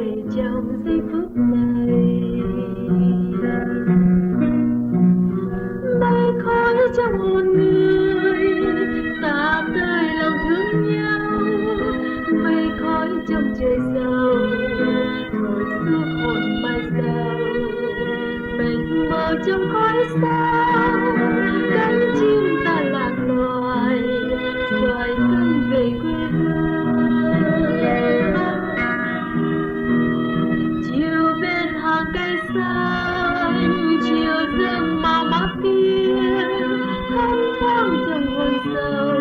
về trong giây phút này. Mây khói trong hồn người ta tươi lòng thương nhau, mây khói trong trời sâu thổi suốt hồn mai sau. Mình mơ trong khói sao cánh chim ta lạc loài, xoài cánh về quê hương. Chiều bên hàng cây xanh, chiều dương màu mắt kia thăm thoáng trong hồn sâu,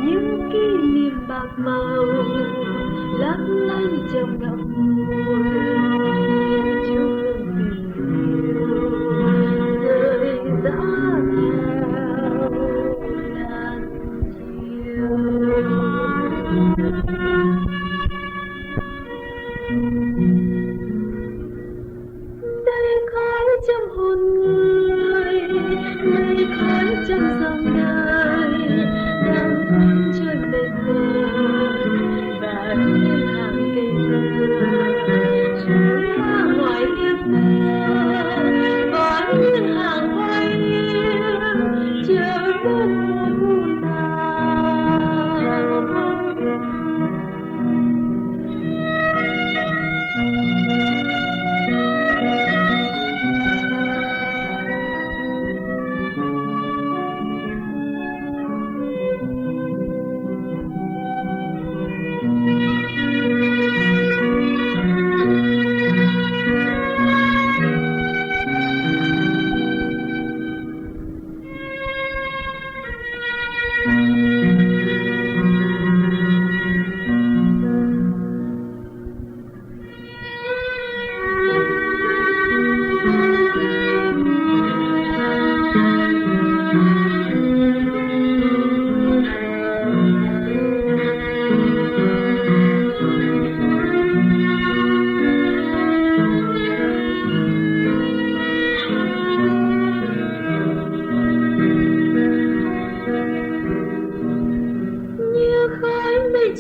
những kỷ niệm bạc màu lấp lánh trong ngậm ngùi. Chiều hương tình yêu rơi rã theo làn chiều. Đây khói trong hồn người, đây khói trong dòng đời đang cuốn trôi về khơi và những hàng cây dừa trôi qua ngoài hiên mưa, có những hàng hoa hiên chờ bên mùa thu nào.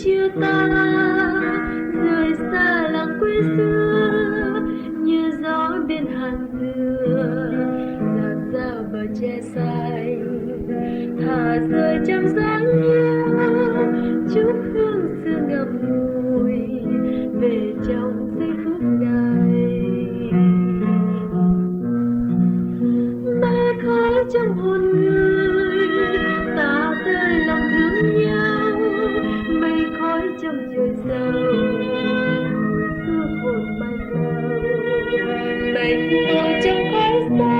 Chia ta rời xa làng quê xưa, như gió bên hàng dừa dạt dao bờ tre xanh, thả rơi trong dáng nhau chúc hương xưa ngậm ngùi về trong giây phút này. Mây khói trong hồn người ta tươi lòng thương nhau, mây khói trong trời sâu hồi xưa hồn mai sau. Mình ngồi trong khói xa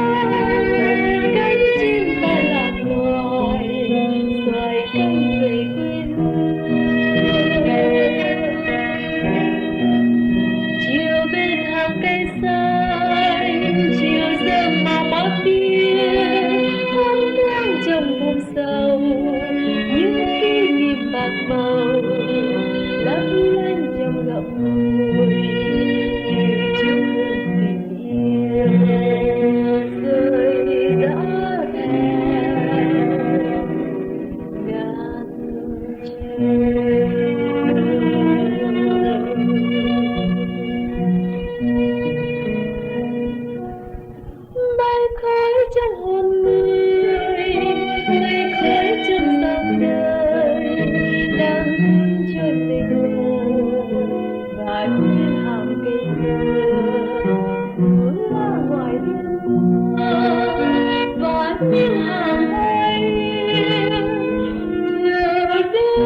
cánh chim ta lạc loài, xoài cánh về quê hương. Chiều bên hàng cây xanh, chiều dương màu mắt biếc thăm thoáng trong hôm sau, những kỷ niệm bạc màu lấp lánh trong ngậm ngùi. Như chiều hương tình yêu rơi rã theo ngàn chiều. Mây khói trong hồn người, mây khói trong dòng đời đang cuốn trôi về khơi và những hàng cây dừa cuốn ra ngoài hiên mưa, và những hàng hoa hiên chờ đêm.